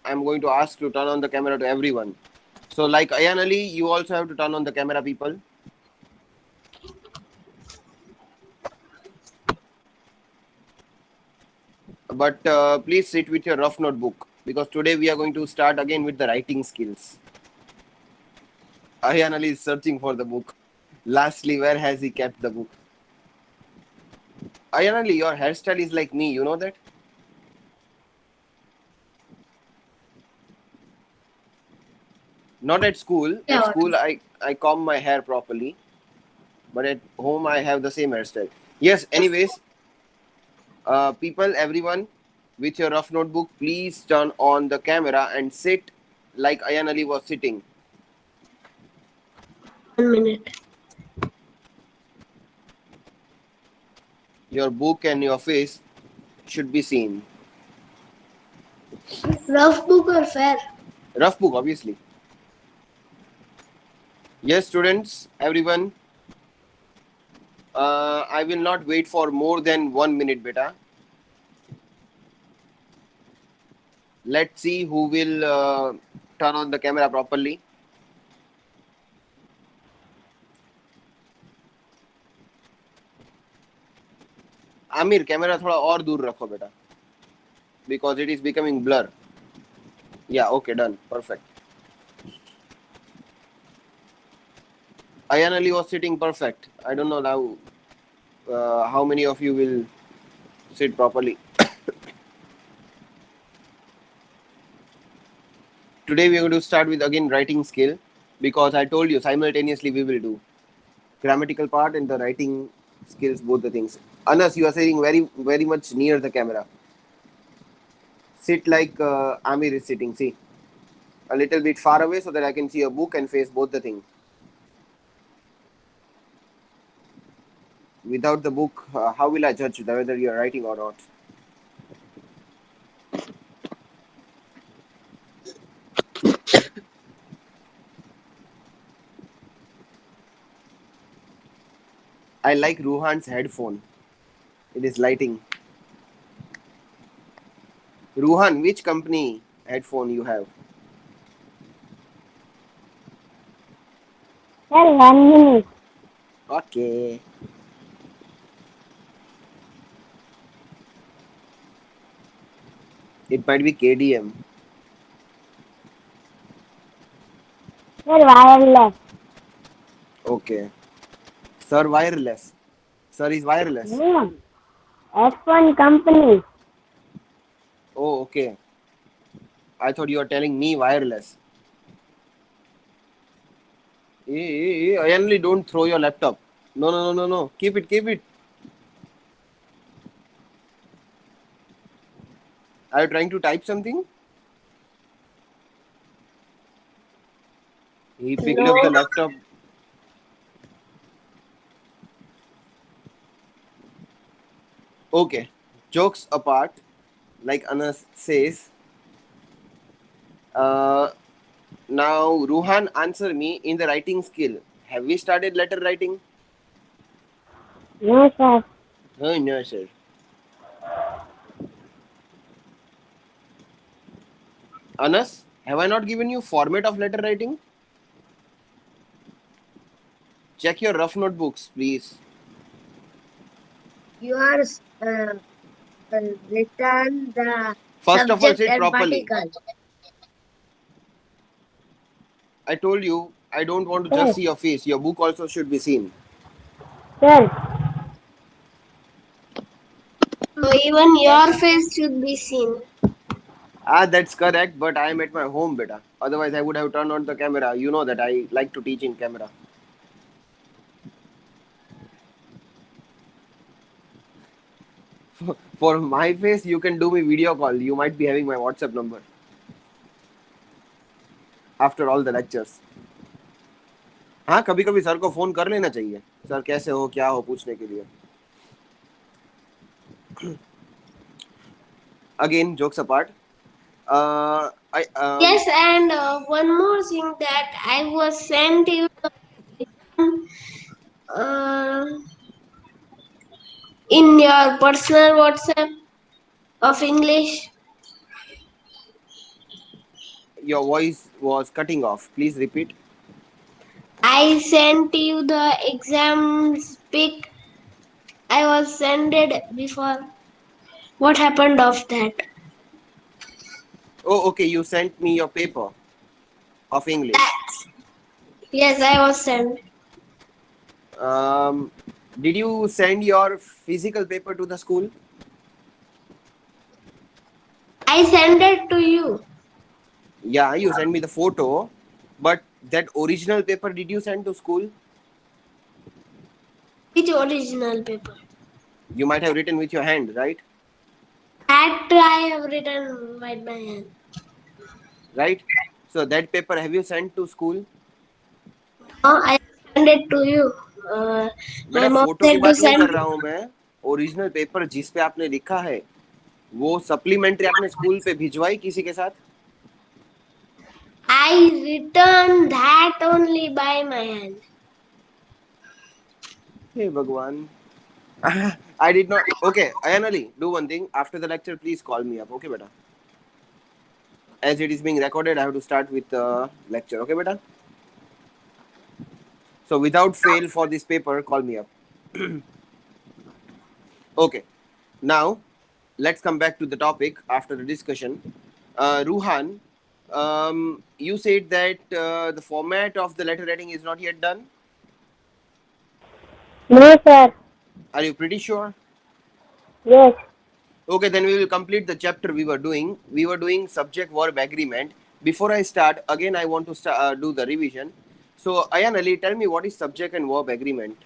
I'm going to ask to turn on the camera to everyone. So, like Ayan Ali, you also have to turn on the camera, people. But please sit with your rough notebook because today we are going to start again with the writing skills. Ayan Ali is searching for the book. Lastly, where has he kept the book? Ayan Ali, your hairstyle is like me, you know that? Not at school. At Yeah, school, I comb my hair properly, but at home, I have the same hairstyle. Yes, anyways, people, everyone, with your rough notebook, please turn on the camera and sit like Ayan Ali was sitting. 1 minute. Your book and your face should be seen. Rough book or fair? Rough book, obviously. Yes, students, everyone. I will not wait for more than 1 minute, beta. Let's see who will turn on the camera properly. Aamir camera थोड़ा और दूर रखो बेटा because it is becoming blur. Yeah, okay, done, perfect. Ayan Ali was sitting perfect. I don't know now how many of you will sit properly. Today we are going to start with again writing skill because I told you simultaneously we will do grammatical part and the writing skills, both the things. Anas, you are sitting very much near the camera. Sit like Amir is sitting. See, a little bit far away so that I can see your book and face both the things. Without the book, how will I judge whether you are writing or not? I like Ruhan's headphone. It is lighting. Ruhan, which company headphone you have? Sir, 1 minute. Okay. It might be KDM. Sir, wireless. Okay. Sir, wireless. Sir is wireless. No. F1 company. Oh, okay. I thought you were telling me wireless. Only don't throw your laptop. No, no, no, no, no. Keep it, keep it. Are you trying to type something? He picked up the No. laptop. Okay. Jokes apart, like Anas says. Uh, now, Ruhan, answer me in the writing skill. Have we started letter writing? No, sir. Oh, no, sir. Anas, have I not given you format of letter writing? Check your rough notebooks, please. You are written the First of all, subject say it and properly. particle. I told you I don't want to just Sir. see your face. Your book also should be seen. Sir. So even your face should be seen. Ah, that's correct, but I am at my home, beta. Otherwise, I would have turned on the camera. You know that I like to teach in camera. For my face, you can do me video call. You might be having my WhatsApp number after all the lectures. हाँ कभी कभी sir को phone कर लेना चाहिए sir कैसे हो क्या हो पूछने के लिए again jokes apart Yes, and one more thing that I was sent you uh, in your personal WhatsApp of English. Your voice was cutting off. Please repeat. I sent you the exams pic. I was sent it before. What happened of that? Oh, okay. You sent me your paper of English. Yes, I was sent. Um, did you send your physical paper to the school? I sent it to you. Yeah, you sent me the photo, but that original paper did you send to school? Which original paper? You might have written with your hand, right? That I have written by my hand. Right. So that paper have you sent to school? I sent it to you. Uh, my बेटा mom photo की said to बात नहीं send. कर रहा हूँ मैं. Original paper जिस पे आपने लिखा है वो सप्लीमेंट्री आपने स्कूल पे भिजवाई किसी के साथ? I written that only by my hand. हे भगवान. I did not. Okay, Ayan Ali, do one thing. After the lecture, please call me up. Okay, beta. As it is being recorded, I have to start with the lecture. Okay, beta. So without fail for this paper, call me up. Okay. Now, let's come back to the topic after the discussion. Ruhan, you said that the format of the letter writing is not yet done. No, sir. Are you pretty sure? Yes. Okay, then we will complete the chapter we were doing. We were doing subject verb agreement. Before I start, again, I want to do the revision. So, Ayan Ali, tell me what is subject and verb agreement?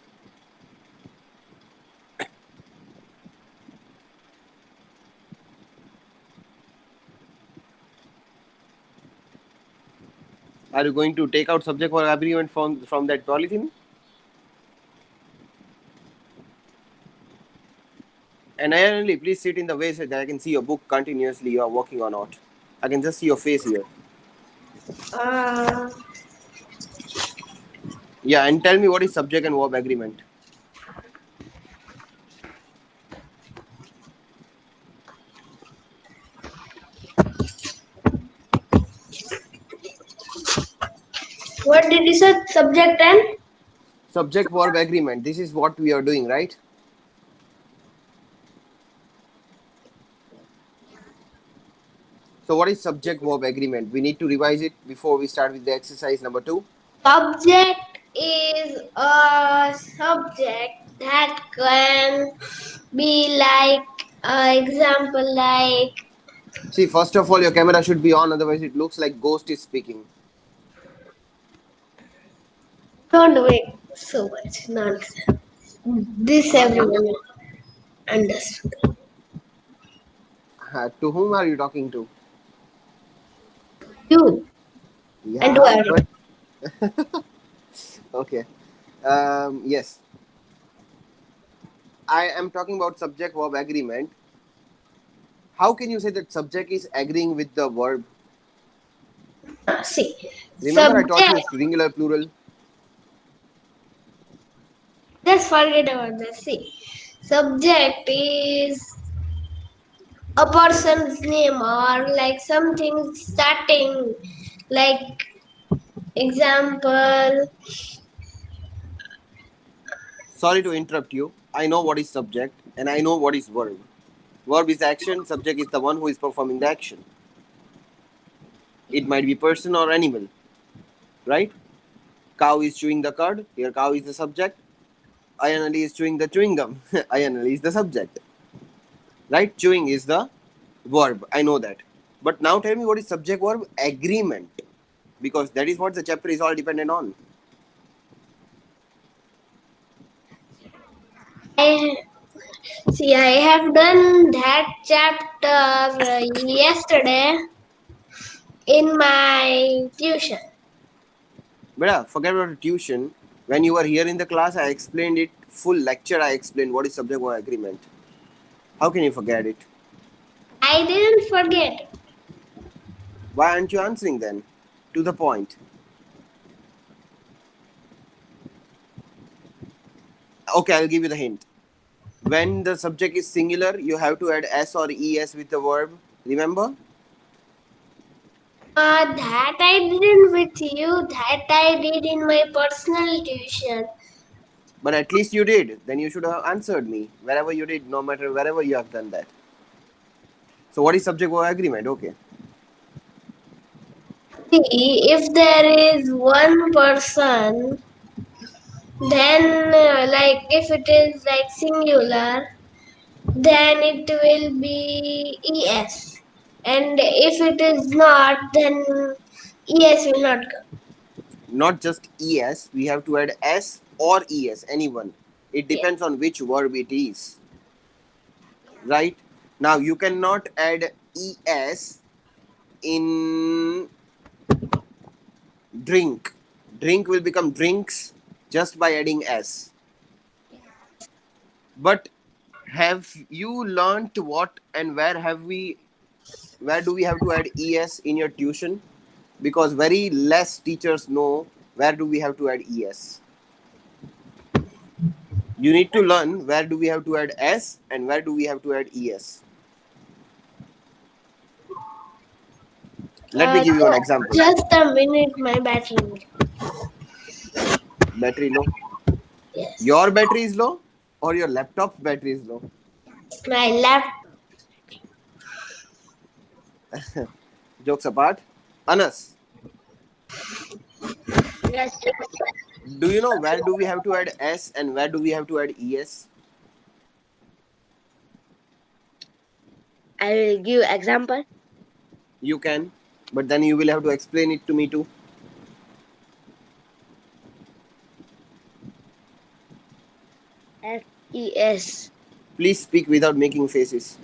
Are you going to take out subject verb agreement from that polythene? And Ayan Ali, please sit in the way so that I can see your book continuously. You are working or not. I can just see your face here. Yeah, and tell me what is subject and verb agreement. What did you say? Subject and? Subject verb agreement. This is what we are doing, right? So what is subject verb agreement? We need to revise it before we start with the exercise number 2. Subject is a subject that can be like, example, like. See, first of all, your camera should be on, otherwise it looks like ghost is speaking. Don't make so much nonsense. This everyone understood. To whom are you talking to? You and to Yeah, everyone. but okay. Yes, I am talking about subject verb agreement. How can you say that subject is agreeing with the verb? See, Remember, I taught you subject. singular, plural. Just forget about that. See, subject is a person's name or like something starting, like example. Sorry to interrupt you. I know what is subject and I know what is verb. Verb is action, subject is the one who is performing the action. It might be person or animal, right? Cow is chewing the cud. Here, cow is the subject. Ayan Ali is chewing the chewing gum. Ayan Ali is the subject. Right? Chewing is the verb. I know that. But now tell me what is subject verb agreement. Because that is what the chapter is all dependent on. I see. I have done that chapter yesterday in my tuition. But forget about tuition. When you were here in the class, I explained it. Full lecture, I explained what is subject verb agreement. How can you forget it? I didn't forget. Why aren't you answering then? To the point. Okay, I'll give you the hint. When the subject is singular, you have to add s or es with the verb. Remember? That I didn't with you. That I did in my personal tuition. But at least you did. Then you should have answered me wherever you did, no matter wherever you have done that. So what is subject verb agreement? Okay. See, if there is one person, then like if it is like singular, then it will be es. And if it is not, then es will not come. Not just es, we have to add s or es, anyone. It Yes. depends on which verb it is. Right? Now you cannot add es in drink. Drink will become drinks just by adding s. But have you learnt what and where do we have to add es in your tuition? Because very less teachers know where do we have to add es. You need to learn where do we have to add s and where do we have to add es. Let me give you an example. Just a minute, my battery. Battery low. Yes. Your battery is low or your laptop's battery is low? My laptop. Jokes apart. Anas, Yes. do you know where do we have to add s and where do we have to add es? I will give example. You can, but then you will have to explain it to me too. SES. Please speak without making faces.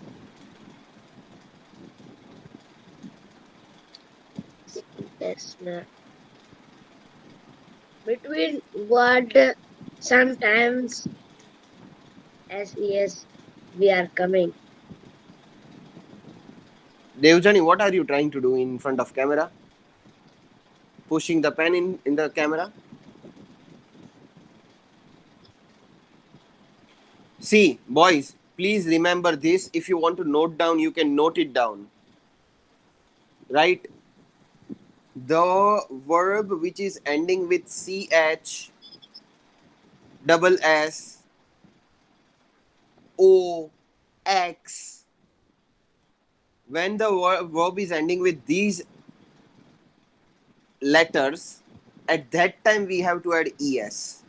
Yes. Between word sometimes SES we are coming. Devjani, what are you trying to do in front of camera? Pushing the pen in the camera? See, boys, please remember this. If you want to note down, you can note it down. Right? The verb which is ending with ch, double s, o, x. When the verb is ending with these letters, at that time we have to add es.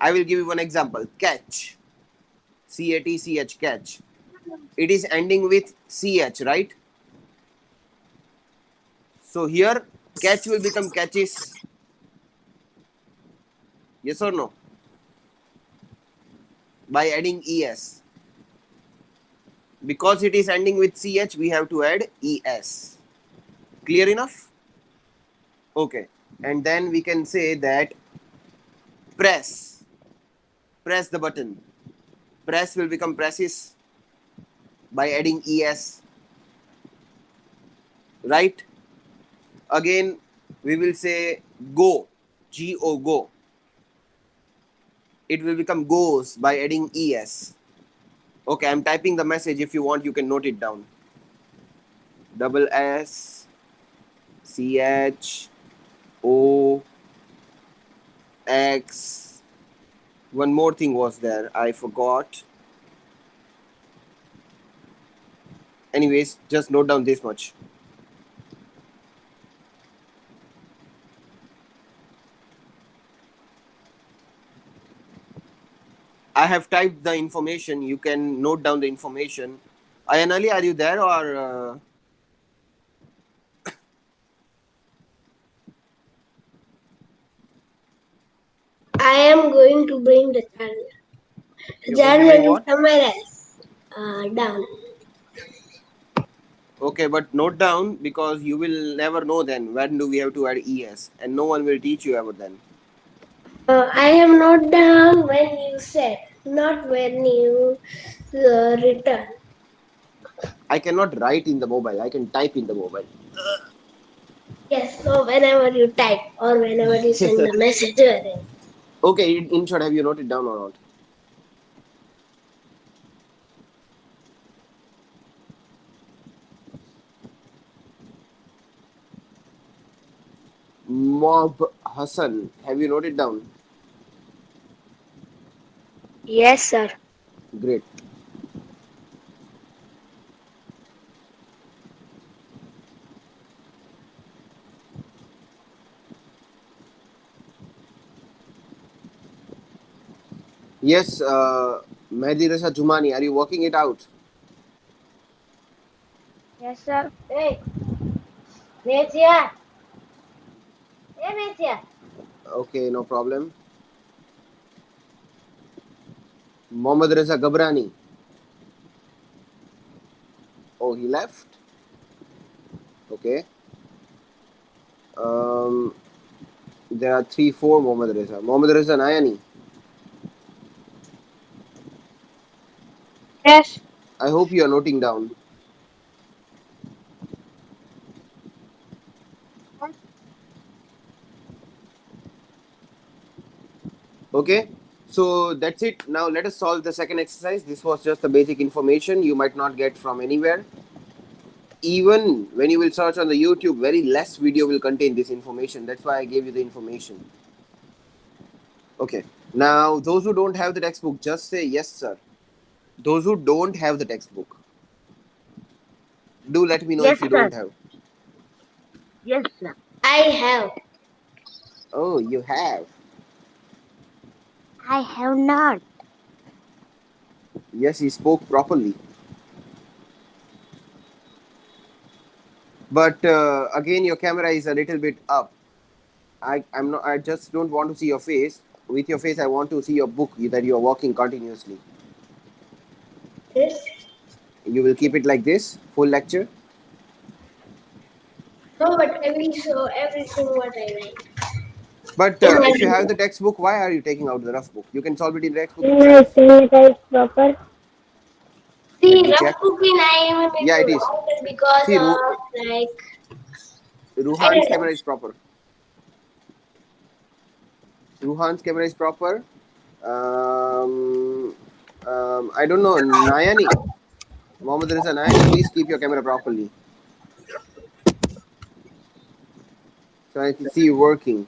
I will give you one example. Catch. C-A-T-C-H, catch. It is ending with ch, right? So here, catch will become catches. Yes or no? By adding es. Because it is ending with ch, we have to add es. Clear enough? Okay. And then we can say that press. Press the button. Press will become presses by adding es. Right? Again, we will say go. Go, go. It will become goes by adding es. Okay, I'm typing the message. If you want, you can note it down. Double S CH O X. One more thing was there. I forgot. Anyways, just note down this much. I have typed the information. You can note down the information. Ayanali, are you there or? I am going to bring the charger. You're going to bring Charger is what? somewhere else. Down. Okay, but note down because you will never know then when do we have to add es, and no one will teach you ever then. I am not down when you said, not when you return. I cannot write in the mobile. I can type in the mobile. Yes, so whenever you type or whenever you send the message. Okay, in short, have you noted down or not? Mob Hassan. Have you noted down? Yes, sir. Great. Yes, Mehdi Reza Jumani, are you working it out? Yes, sir. Hey, Netia. Hey, Netia. Okay, no problem. Mohammad Reza Gabrani. Oh, he left. Okay. Um, there are three, four Mohammad Reza. Mohammad Reza Nayani. Yes. I hope you are noting down. Okay. So that's it. Now let us solve the second exercise. This was just the basic information you might not get from anywhere. Even when you will search on the YouTube, very less video will contain this information. That's why I gave you the information. Okay. Now, those who don't have the textbook, just say yes, sir. Those who don't have the textbook, do let me know Yes, if you sir. don't have. Yes, sir. I have. Oh, you have. I have not. Yes, he spoke properly. But again, your camera is a little bit up. I'm not. I just don't want to see your face. With your face, I want to see your book that you are walking continuously. Yes. You will keep it like this, full lecture. No, but I will show everything what I like. But In my if you have video. the textbook, why are you taking out the rough book? You can solve it in the textbook Can I itself. see it as proper? Let See, me rough check. cooking I even need Yeah, to it is. write it because See, of I Ruhan's don't know. camera is proper. Ruhan's camera is proper. Um, I don't know. Nayani. Mohammed Reza Nayani, please keep your camera properly. So I can see you working.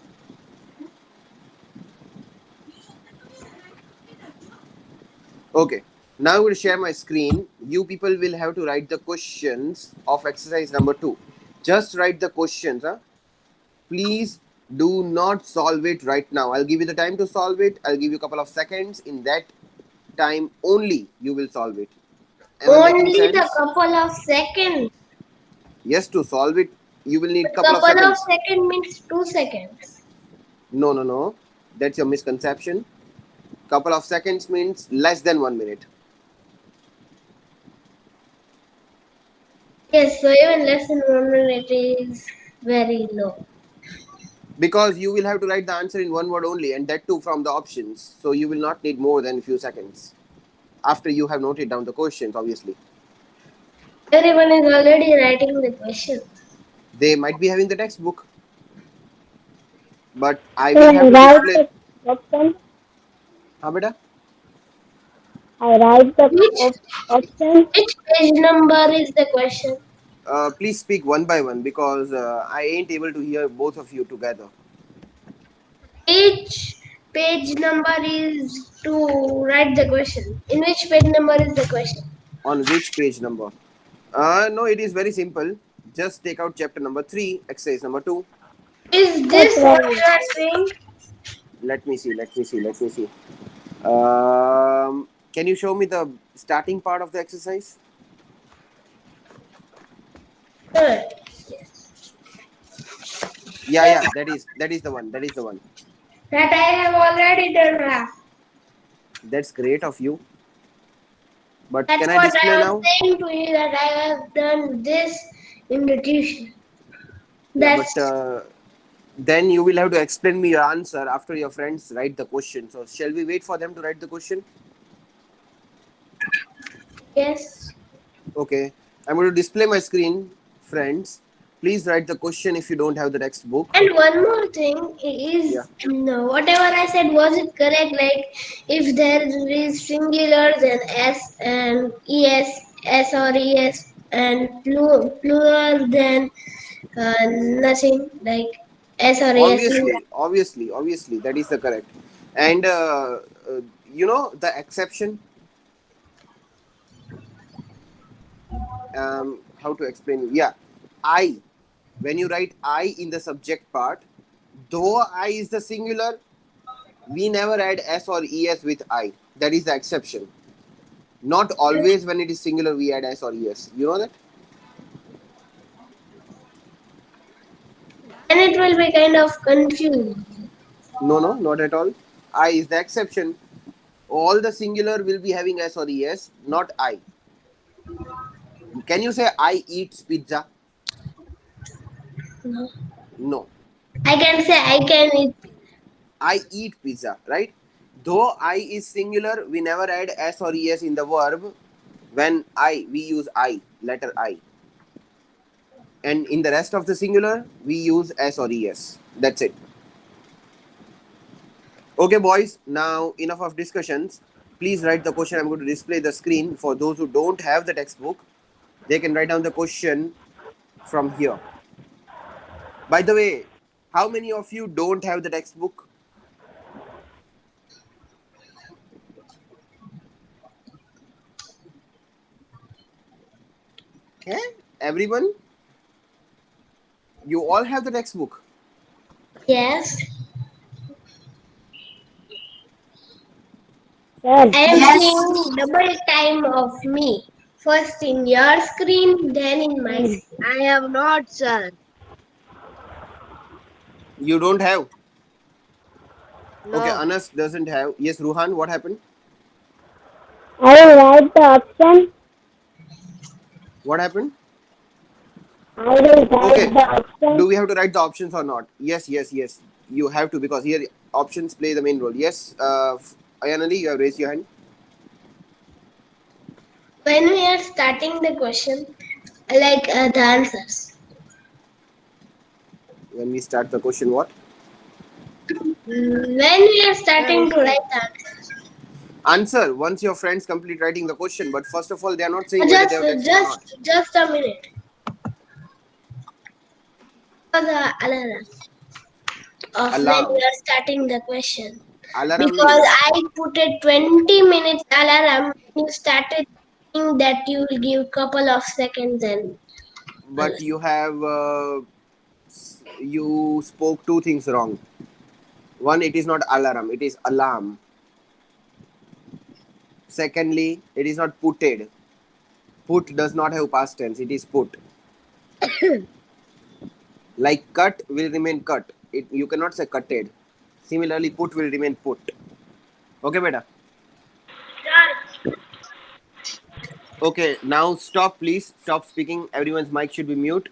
Okay. Now I will share my screen. You people will have to write the questions of exercise number 2. Just write the questions. Huh? Please do not solve it right now. I'll give you the time to solve it. I'll give you a couple of seconds. In that time only, you will solve it. Am I making Only the sense? couple of seconds. Yes, to solve it, you will need But couple of couple of seconds. seconds means 2 seconds. No, no, no. That's your misconception. Couple of seconds means less than 1 minute. Yes, so even less than 1 minute is very low. Because you will have to write the answer in one word only, and that too from the options. So you will not need more than a few seconds after you have noted down the questions, obviously. Everyone is already writing the question. They might be having the textbook, but I will Can have I to write display. the option? Huh, beta? I write the Which option. which page number is the question? Please speak one by one because I ain't able to hear both of you together. Each page number is to write the question. In which page number is the question? On which page number? No, it is very simple. Just take out chapter number 3, exercise number 2. Is That's this what right. you are saying? Let me see, let me see, let me see. Can you show me the starting part of the exercise? Sir, Yeah, yeah, that is the one. That is the one. that I have already done that. That's great of you. But That's can I what display I was now? saying to you that I have done this in the tuition. Yeah, but That's then you will have to explain me your answer after your friends write the question. So shall we wait for them to write the question? yes. Okay. I'm going to display my screen, friends. Please write the question if you don't have the textbook. And one more thing Yeah. is, no, whatever I said, was it correct? Like, if there is singular, then S and ES, S or ES, and plural, then nothing. Like, S or ES. Obviously, that is the correct. And you know the exception. How to explain? Yeah, I. When you write I in the subject part, though I is the singular, we never add S or ES with I. That is the exception. Not always when it is singular we add S or ES. You know that? And it will be kind of confused. No, not at all. I is the exception. All the singular will be having S or ES, not I. Can you say I eats pizza? No. No. I can say I can eat. I eat pizza, right? Though I is singular, we never add S or ES in the verb. When I, we use I, letter I. And in the rest of the singular, we use S or ES. That's it. Okay, boys, now enough of discussions. Please write the question. I'm going to display the screen. For those who don't have the textbook, they can write down the question from here. By the way, how many of you don't have the textbook? Okay, everyone? You all have the textbook? Yes. Sir, I am seeing double time of me. First in your screen, then in my screen. I have not, sir. You don't have? No. Okay, Anas doesn't have. Yes, Ruhan, what happened? I will write the option. What happened? I will write Okay. the option. Do we have to write the options or not? Yes. You have to, because here options play the main role. Yes, Ayanali, you have raised your hand. When we are starting the question, like the answers. When we start the question, what? When we are starting to write the answers. Answer once your friends complete writing the question. But first of all, they are not saying whether they have text or not. Just a minute. For the alarm of when Alarm. we are starting the question. Alarm Because means, I put a 20 minutes alarm. You started thinking that you will give couple of seconds and. but you have you spoke two things wrong. One, it is not alarm, it is alarm. Secondly, it is not putted. Put does not have past tense, it is put. Like cut will remain cut. You cannot say cutted. Similarly, put will remain put. Okay, beta? Okay, now stop, please. Stop speaking. Everyone's mic should be mute.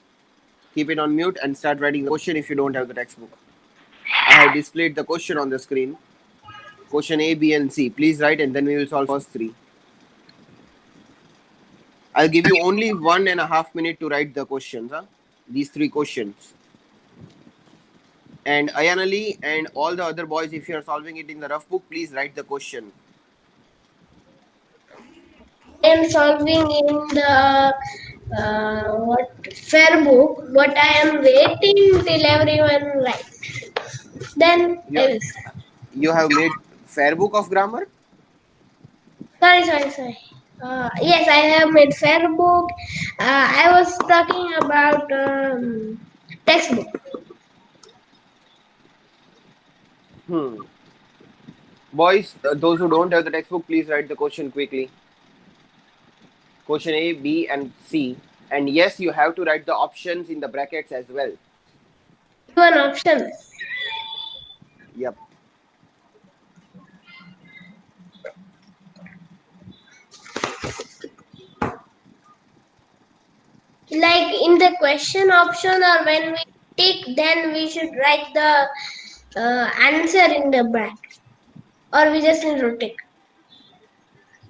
Keep it on mute and start writing the question if you don't have the textbook. I have displayed the question on the screen. Question A, B, and C. Please write and then we will solve first three. I'll give you only 1.5 minutes to write the questions. These three questions. And Ayanali and all the other boys, if you are solving it in the rough book, please write the question. I am solving in the fair book, but I am waiting till everyone writes. Then I will start. You have made fair book of grammar? Sorry. Yes, I have made fair book. I was talking about textbook. Boys, those who don't have the textbook, please write the question quickly. Question A, B, and C. And yes, you have to write the options in the brackets as well. Given options. Yep. Like in the question option, or when we tick, then we should write the answer in the bracket, or we just need to tick.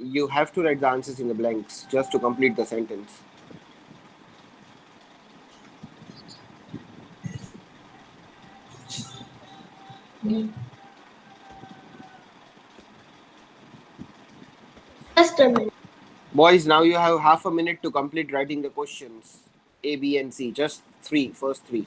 You have to write the answers in the blanks just to complete the sentence. Just a minute. Boys, now you have half a minute to complete writing the questions. A, B, and C. Just first three.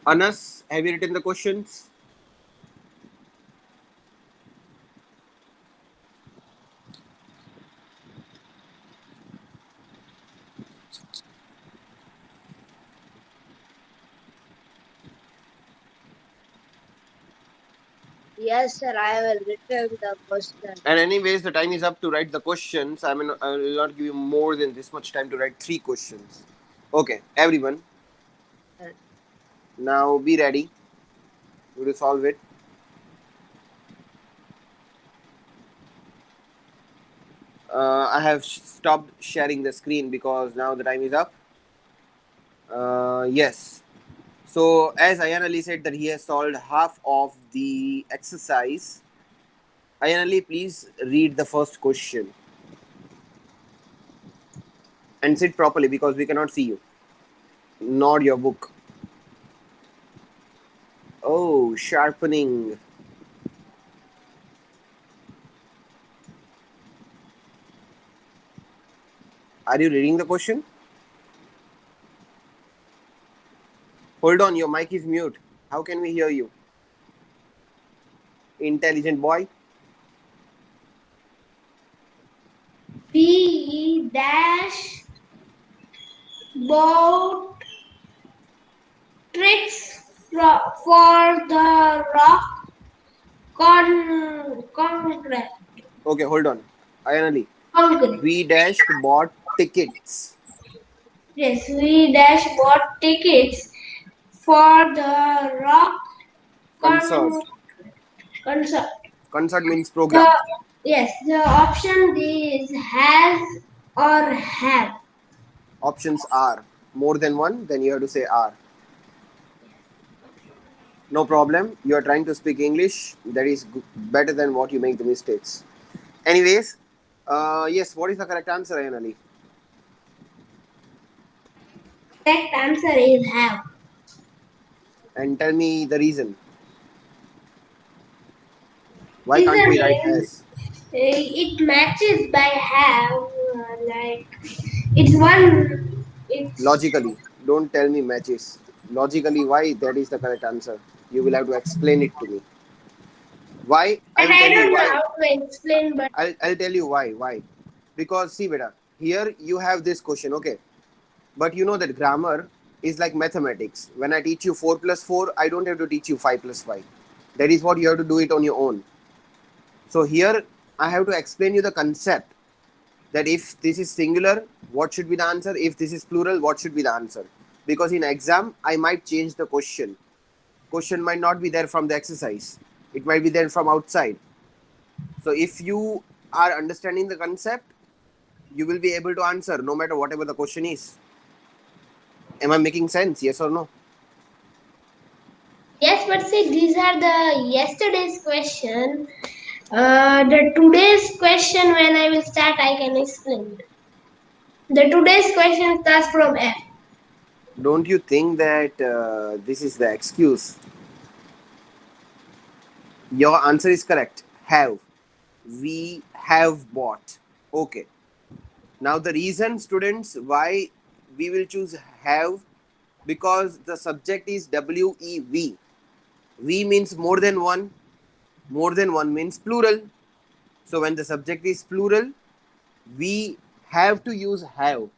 Anas, have you written the questions? Yes, sir. I will return the question. And anyways, the time is up to write the questions. I mean, I will not give you more than this much time to write 3 questions. Okay, everyone. Sir. Now be ready. We will solve it. I have stopped sharing the screen because now the time is up. Yes. So as Ayan Ali said that he has solved half of the exercise. Ayan Ali, please read the first question. And sit properly because we cannot see you. Nor your book. Oh, sharpening. Are you reading the question? Hold on, your mic is mute. How can we hear you? Intelligent boy. We dash bought tricks for the rock concrete. Okay, hold on. Ayan Ali. Concrete. We dashed bought tickets. Yes, we dash bought tickets for the rock Concert. concert. Concert means The program. yes, the option is has or have. Options are more than one, then you have to say are. No problem. You are trying to speak English. That is better than what you make the mistakes. Anyways, yes, what is the correct answer, Ayan Ali? Correct answer is have. And tell me the reason. Why can't Reason we write is has? it matches by have like it's one. It's Logically. Don't tell me matches. Logically, why that is the correct answer. You will have to explain it to me. Why? I and will I tell you don't know why. how to explain, but I'll tell you why. Why? Because see, beta, here you have this question, okay? But you know that grammar is like mathematics. When I teach you 4 plus 4, I don't have to teach you 5 plus 5. That is what you have to do it on your own. So here I have to explain you the concept that if this is singular, what should be the answer? If this is plural, what should be the answer? Because in exam, I might change the question. Question might not be there from the exercise. It might be there from outside. So if you are understanding the concept, you will be able to answer no matter whatever the question is. Am I making sense? Yes or no? yes, but see, these are the yesterday's question. The today's question, when I will start, I can explain. The today's question starts from F. Don't you think that this is the excuse? Your answer is correct. Have. We have bought. Okay. Now the reason, students, why we will choose have, because the subject is WEV. We means more than one. More than one means plural. So when the subject is plural, we have to use have.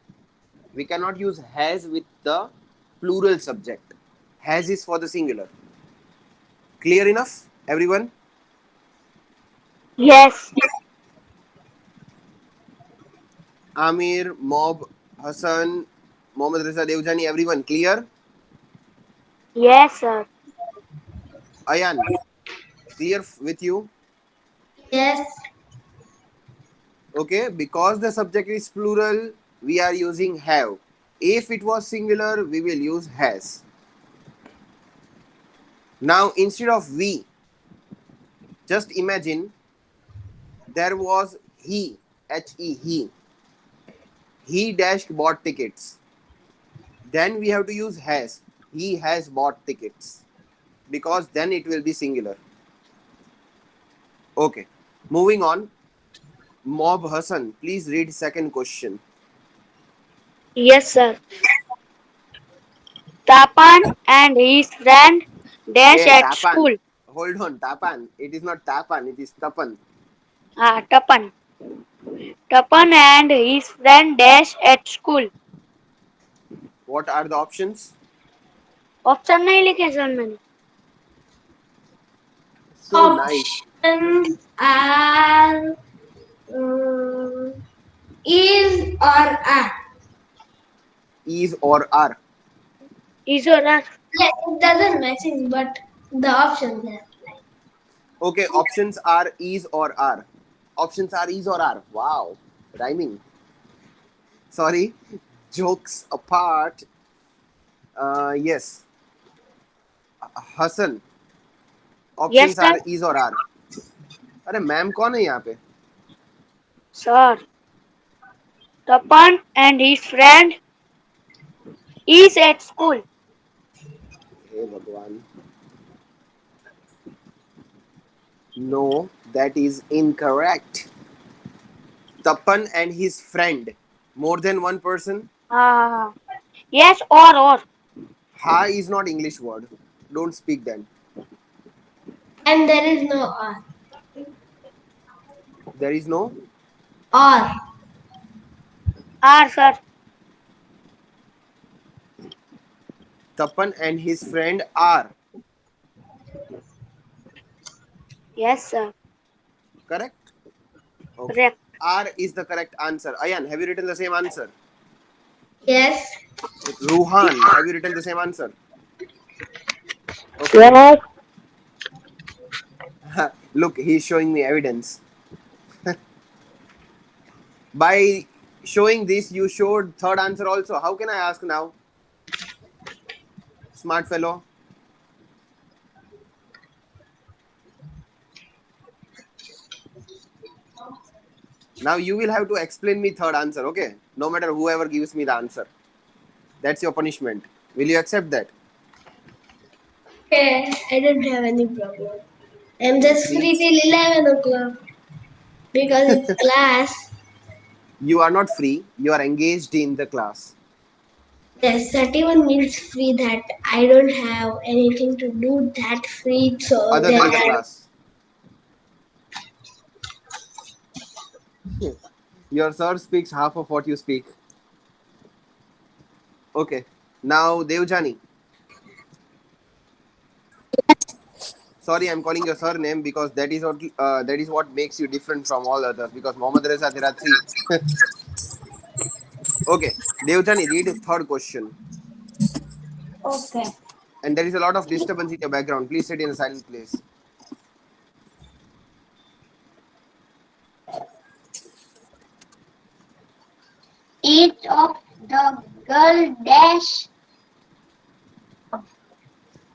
We cannot use has with the plural subject. Has is for the singular. Clear enough, everyone? Yes. Amir, Mob, Hassan, Mohammad Reza Devjani, everyone clear? Yes, sir. Ayan, clear with you? Yes. Okay, because the subject is plural, we are using have. If it was singular, we will use has. Now, instead of we, just imagine there was he, H-E, he. He dashed bought tickets. Then we have to use has. He has bought tickets. Because then it will be singular. Okay, moving on. Mob Hassan, please read second question. Yes, sir. Tapan and his friend dash Hey, at Tapan. school. Hold on, Tapan. It is not Tapan, it is Tapan. Tapan. Tapan and his friend dash at school. What are the options? Option नहीं लिखे sir मैंने. So nice. Options are is or are. Is or are. Is or are? Like, it doesn't match, but the options are. Okay, options are is or are. Options are is or are. Wow, rhyming. Sorry, jokes apart. Yes, Hassan. Yes Options sir. are is or are. अरे ma'am कौन है यहाँ पे? Sir. Tapan and his friend is at school. हे भगवान. No, that is incorrect. Tapan and his friend. More than one person. Yes or. Ha is not English word. Don't speak that. And there is no or. There is no. Or. Are sir. Tapan and his friend are. Yes sir. Correct? Okay. Correct. R is the correct answer. Ayan, have you written the same answer? Yes. Ruhan, have you written the same answer? Okay. Yes. Look, he's showing me evidence. By showing this, you showed third answer also. How can I ask now? Smart fellow. Now you will have to explain me third answer, okay? No matter whoever gives me the answer. That's your punishment. Will you accept that? Okay, I don't have any problem. I'm just free till 11 o'clock because it's class. You are not free. You are engaged in the class. Yes, 31 means free that I don't have anything to do that free so Other than the that class. Your sir speaks half of what you speak. Okay. Now Devjani. Sorry, I'm calling your surname because that is what makes you different from all others. Because Mohammad Reza, there are three. Okay, Devjani, read third question. Okay. And there is a lot of disturbance in your background. Please sit in a silent place. Each of the girl dash.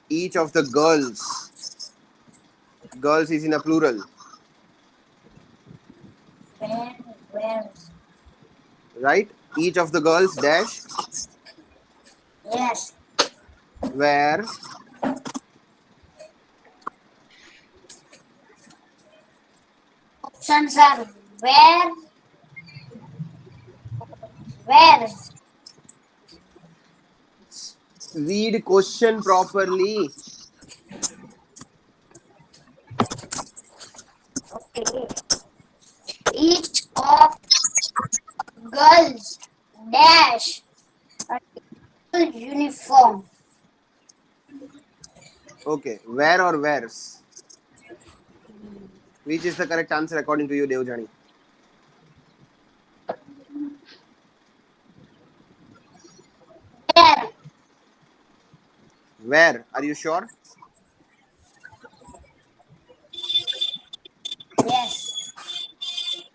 Each of the girls. Girls is in a plural. Where? Right? Each of the girls dash Yes. where Options are where. read question properly. Okay. Each of girls dash a uniform. Okay, where or where's? Which is the correct answer according to you, Devjani? Where? Where? Are you sure? Yes.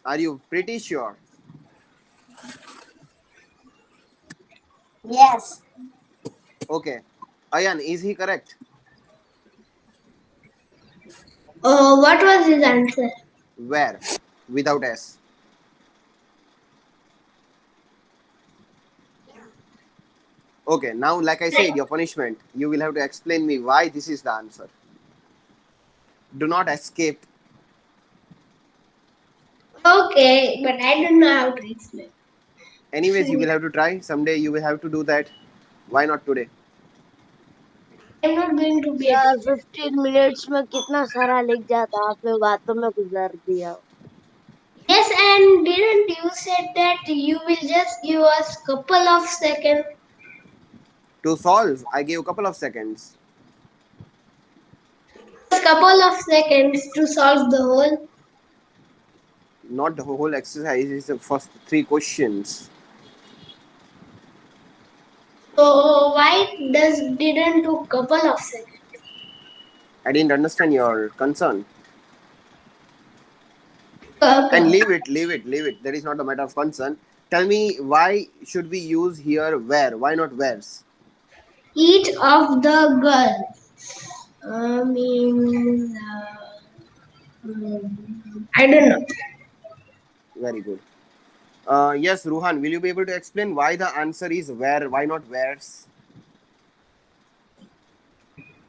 Are you pretty sure? Yes. Okay. Ayan, is he correct? what was his answer? Where? Without S. Okay, now like I said, your punishment. You will have to explain me why this is the answer. Do not escape. Okay, but I don't know how to explain. Anyways, you will have to try. Someday you will have to do that. Why not today? I'm not going to be sir able. 15 minutes में कितना सारा लिख जाता, आपने बातों में गुजार दिया. Yes, and didn't you said that you will just give us couple of seconds? To solve, I gave a couple of seconds. Couple of seconds to solve the whole. Not the whole exercise, it's the first 3 questions. So why didn't do couple of seconds? I didn't understand your concern. And leave it. That is not a matter of concern. Tell me, why should we use here where? Why not where's? Each of the girls. I mean, I don't know. Very good. Yes, Ruhan, will you be able to explain why the answer is where? Why not where's?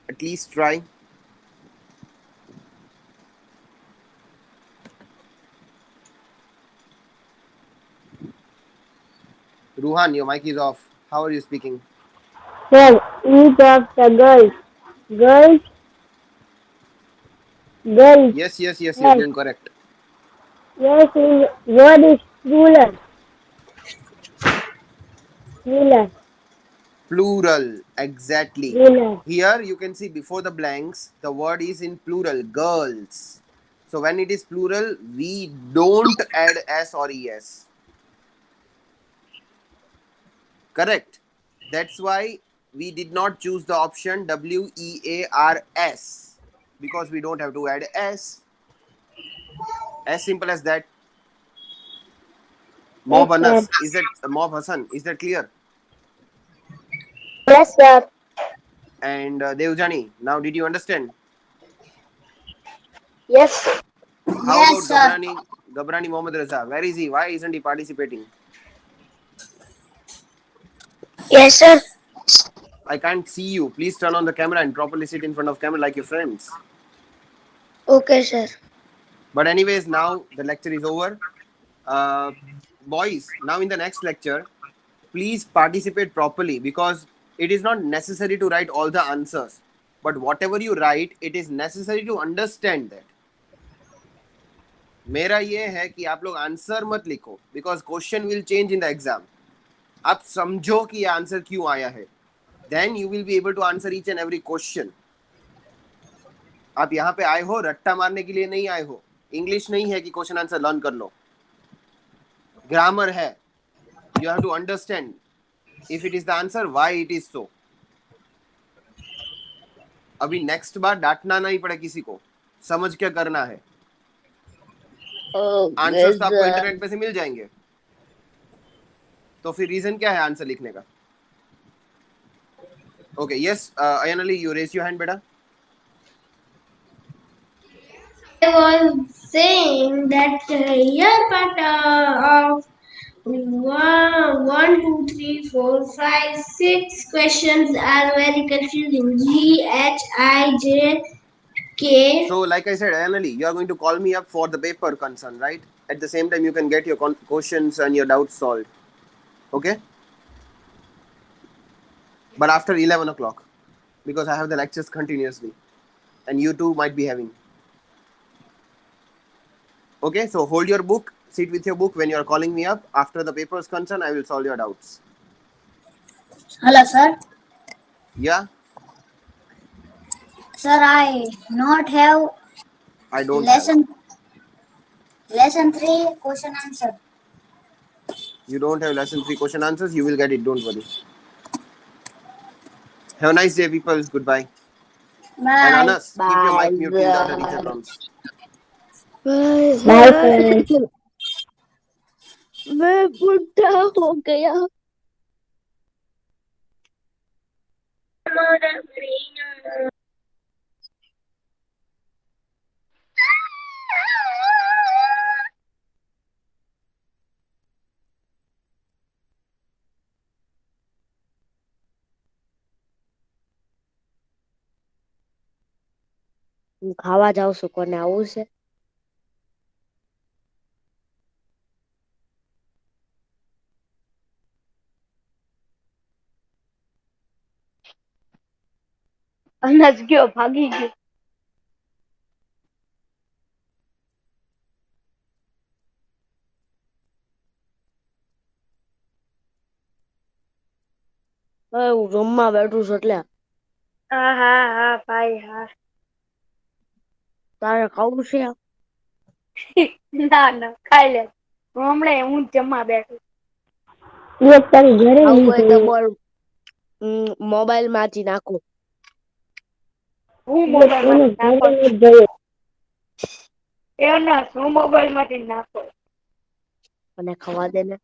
At least try. Ruhan, your mic is off. How are you speaking? Sir, each of the girls. Girls, girls, Yes, you're yes. doing correct. Yes, word is plural. Plural. Plural, exactly. Plural. Here you can see before the blanks, the word is in plural, girls. So when it is plural, we don't add s or es. Correct. That's why we did not choose the option WEARS, because we don't have to add s. As simple as that. Yes, Mob sir. Anas, is that Mob Hassan? Is that clear? Yes, sir. And Devjani, now did you understand? Yes. How Yes, about sir. Gabrani Mohammad Raza? Where is he? Why isn't he participating? Yes, sir. I can't see you. Please turn on the camera and properly sit in front of camera like your friends. Okay, sir. But anyways, now the lecture is over. Uh, Boys, now in the next lecture, please participate properly, because it is not necessary to write all the answers. But whatever you write, it is necessary to understand that. मेरा ये है कि आप लोग answer मत लिखो, because question will change in the exam. आप समझो कि ये आंसर क्यों आया है, then you will be able to answer each and every question. आप यहाँ पे आए हो रट्टा मारने के लिए नहीं आए हो. इंग्लिश नहीं है कि क्वेश्चन आंसर लर्न कर लो. ग्रामर है. You have to understand if it is the answer why it is so. अभी नेक्स्ट बार डांटना नहीं पड़े किसी को, समझ क्या करना है. आंसर्स तो आपको इंटरनेट पे से मिल जाएंगे, तो फिर रीजन क्या है आंसर लिखने का. Okay, yes Ayan Ali, you raise your hand बेटा. I was saying that here part of 6 questions are very confusing. G, H, I, J, K. So, like I said, Ayan Ali, you are going to call me up for the paper concern, right? At the same time, you can get your questions and your doubts solved. Okay? But after 11 o'clock, because I have the lectures continuously, and you too might be having. Okay, so hold your book, sit with your book when you are calling me up. After the paper's concern, I will solve your doubts. Hello, sir. Yeah? Sir, I not have I don't lesson 3 question answer. You don't have lesson 3 question answers, you will get it, don't worry. Have a nice day, people. Goodbye. And Bye. Anas, keep your mic mute till the other teacher comes. Bye, sir. मैं बुढ़ा हो गया. ખાવા જાવ છું, કોને આવું છે? અનાજ ગયો ભાગી ગયો. હવે હું જમવા બેઠું છું એટલે હા હા હા ભાઈ હા. તારે ખાવું છે ના ના ખાઈ લે. હમણાં હું જ જમવા બેઠો. એક તારી ઘરે ખાવું હોય તો લીધું. બોલ મોબાઈલ માંથી નાખું હું મોબાઈલ માંથી નાખો એના હું મોબાઈલ માંથી નાખો અને ખાવા દે ને